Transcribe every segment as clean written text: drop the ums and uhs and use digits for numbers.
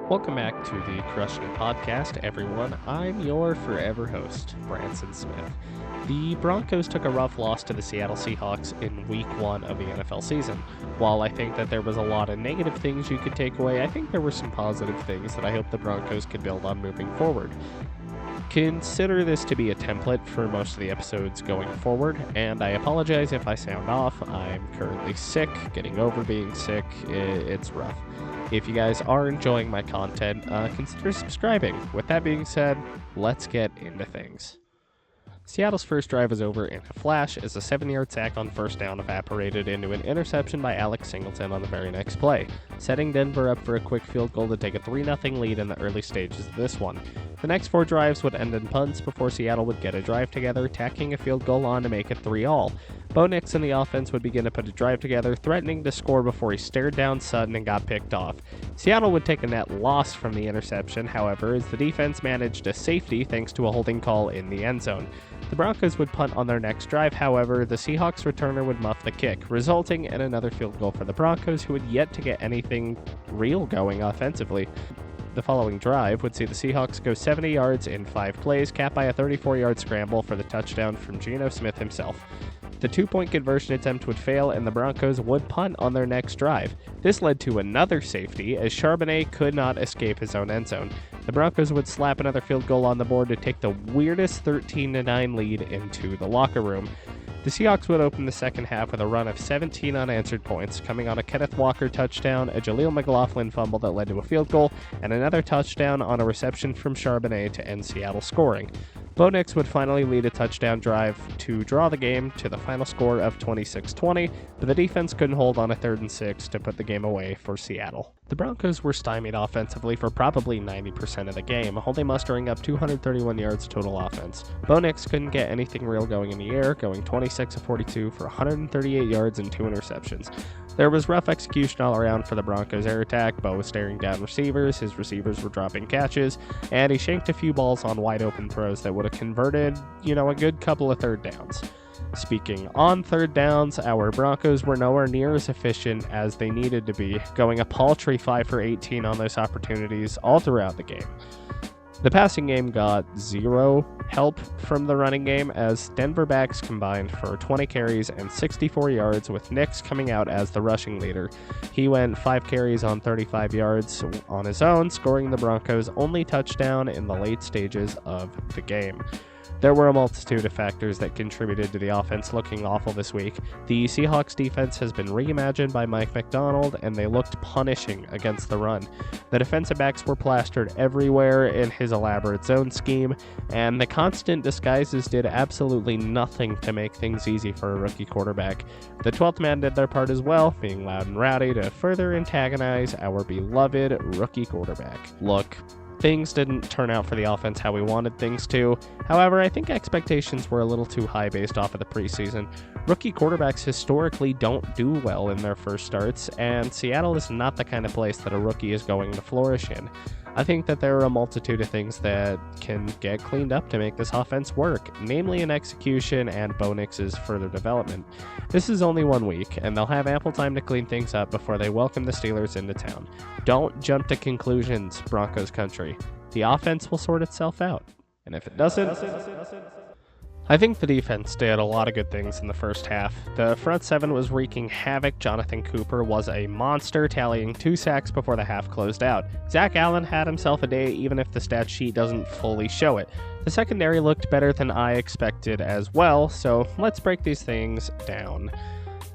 Welcome back to the Crushing It podcast, everyone. I'm your forever host, Branson Smith. The Broncos took a rough loss to the Seattle Seahawks in Week 1 of the NFL season. While I think that there was a lot of negative things you could take away, I think there were some positive things that I hope the Broncos could build on moving forward. Consider this to be a template for most of the episodes going forward, and I apologize if I sound off. I'm currently sick, getting over being sick. It's rough. If you guys are enjoying my content, consider subscribing. With that being said, let's get into things. Seattle's first drive was over in a flash as a 7-yard sack on first down evaporated into an interception by Alex Singleton on the very next play, setting Denver up for a quick field goal to take a 3-0 lead in the early stages of this one. The next 4 drives would end in punts before Seattle would get a drive together, tacking a field goal on to make it 3-all. Bo Nix and the offense would begin to put a drive together, threatening to score before he stared down Sutton and got picked off. Seattle would take a net loss from the interception, however, as the defense managed a safety thanks to a holding call in the end zone. The Broncos would punt on their next drive, however, the Seahawks returner would muff the kick, resulting in another field goal for the Broncos, who had yet to get anything real going offensively. The following drive would see the Seahawks go 70 yards in 5 plays, capped by a 34-yard scramble for the touchdown from Geno Smith himself. The 2-point conversion attempt would fail, and the Broncos would punt on their next drive. This led to another safety, as Charbonnet could not escape his own end zone. The Broncos would slap another field goal on the board to take the weirdest 13-9 lead into the locker room. The Seahawks would open the second half with a run of 17 unanswered points, coming on a Kenneth Walker touchdown, a Jaleel McLaughlin fumble that led to a field goal, and another touchdown on a reception from Charbonnet to end Seattle scoring. Bo Nix would finally lead a touchdown drive to draw the game to the final score of 26-20, but the defense couldn't hold on a 3rd and 6 to put the game away for Seattle. The Broncos were stymied offensively for probably 90% of the game, only mustering up 231 yards total offense. Bo Nix couldn't get anything real going in the air, going 26 of 42 for 138 yards and 2 interceptions. There was rough execution all around for the Broncos' air attack. Bo was staring down receivers, his receivers were dropping catches, and he shanked a few balls on wide open throws that would have converted, a good couple of third downs. Speaking on third downs, our Broncos were nowhere near as efficient as they needed to be, going a paltry 5 for 18 on those opportunities all throughout the game. The passing game got zero help from the running game as Denver backs combined for 20 carries and 64 yards, with Nix coming out as the rushing leader. He went 5 carries on 35 yards on his own, scoring the Broncos' only touchdown in the late stages of the game. There were a multitude of factors that contributed to the offense looking awful this week. The Seahawks defense has been reimagined by Mike McDonald, and they looked punishing against the run. The defensive backs were plastered everywhere in his elaborate zone scheme, and the constant disguises did absolutely nothing to make things easy for a rookie quarterback. The 12th man did their part as well, being loud and rowdy to further antagonize our beloved rookie quarterback. Look, things didn't turn out for the offense how we wanted things to. However, I think expectations were a little too high based off of the preseason. Rookie quarterbacks historically don't do well in their first starts, and Seattle is not the kind of place that a rookie is going to flourish in. I think that there are a multitude of things that can get cleaned up to make this offense work, namely in execution and Bo Nix's further development. This is only 1 week, and they'll have ample time to clean things up before they welcome the Steelers into town. Don't jump to conclusions, Broncos country. The offense will sort itself out, and if it doesn't, I think the defense did a lot of good things in the first half. The front 7 was wreaking havoc. Jonathan Cooper was a monster, tallying 2 sacks before the half closed out. Zach Allen had himself a day, even if the stat sheet doesn't fully show it. The secondary looked better than I expected as well, so let's break these things down.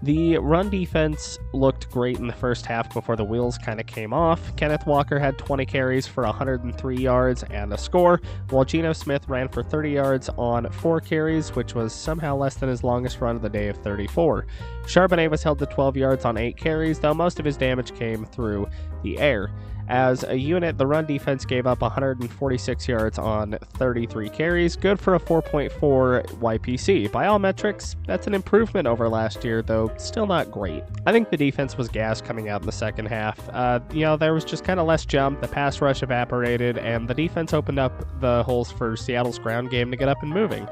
The run defense looked great in the first half before the wheels kind of came off. Kenneth Walker had 20 carries for 103 yards and a score, while Geno Smith ran for 30 yards on 4 carries, which was somehow less than his longest run of the day of 34. Charbonnet was held to 12 yards on 8 carries, though most of his damage came through the air. As a unit, the run defense gave up 146 yards on 33 carries, good for a 4.4 YPC. By all metrics, that's an improvement over last year, though still not great. I think the defense was gassed coming out in the second half. There was just kind of less jump, the pass rush evaporated, and the defense opened up the holes for Seattle's ground game to get up and moving.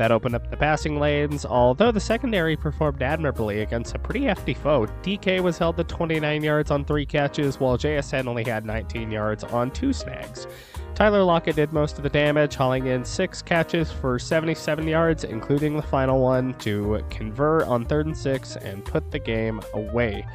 That opened up the passing lanes, although the secondary performed admirably against a pretty hefty foe. DK was held to 29 yards on 3 catches, while JSN only had 19 yards on 2 snags. Tyler Lockett did most of the damage, hauling in 6 catches for 77 yards, including the final one to convert on 3rd and 6 and put the game away.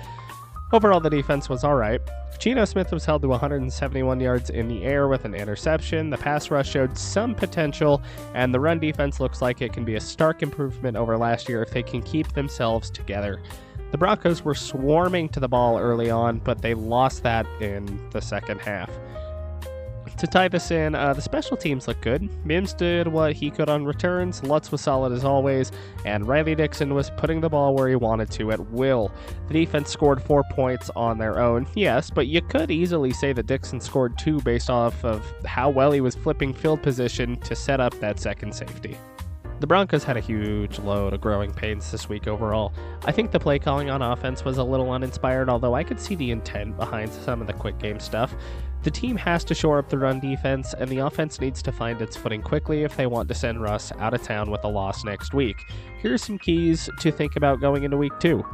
Overall, the defense was alright. Geno Smith was held to 171 yards in the air with an interception. The pass rush showed some potential, and the run defense looks like it can be a stark improvement over last year if they can keep themselves together. The Broncos were swarming to the ball early on, but they lost that in the second half. To tie this in, the special teams looked good. Mims did what he could on returns, Lutz was solid as always, and Riley Dixon was putting the ball where he wanted to at will. The defense scored 4 points on their own, yes, but you could easily say that Dixon scored 2 based off of how well he was flipping field position to set up that second safety. The Broncos had a huge load of growing pains this week overall. I think the play calling on offense was a little uninspired, although I could see the intent behind some of the quick game stuff. The team has to shore up the run defense, and the offense needs to find its footing quickly if they want to send Russ out of town with a loss next week. Here's some keys to think about going into week 2.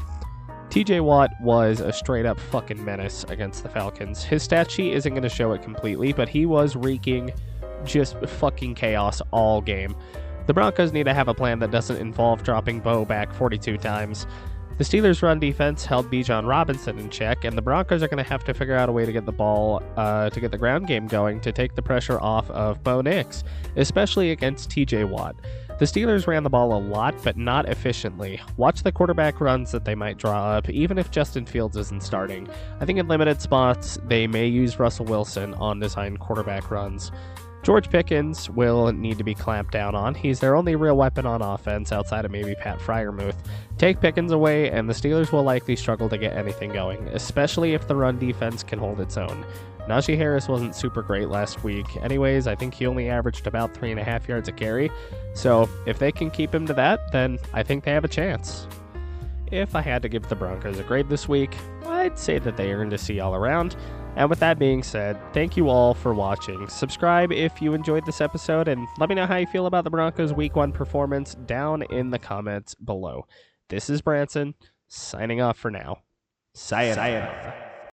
TJ Watt was a straight up fucking menace against the Falcons. His stat sheet isn't going to show it completely, but he was wreaking just fucking chaos all game. The Broncos need to have a plan that doesn't involve dropping Bo back 42 times. The Steelers' run defense held Bijan Robinson in check, and the Broncos are going to have to figure out a way to get the ball, to get the ground game going to take the pressure off of Bo Nix, especially against TJ Watt. The Steelers ran the ball a lot, but not efficiently. Watch the quarterback runs that they might draw up, even if Justin Fields isn't starting. I think in limited spots, they may use Russell Wilson on designed quarterback runs. George Pickens will need to be clamped down on. He's their only real weapon on offense outside of maybe Pat Freiermuth. Take Pickens away, and the Steelers will likely struggle to get anything going, especially if the run defense can hold its own. Najee Harris wasn't super great last week. Anyways, I think he only averaged about 3.5 yards a carry. So if they can keep him to that, then I think they have a chance. If I had to give the Broncos a grade this week, I'd say that they earned a C all around. And with that being said, thank you all for watching. Subscribe if you enjoyed this episode, and let me know how you feel about the Broncos' Week 1 performance down in the comments below. This is Branson, signing off for now. Sayonara.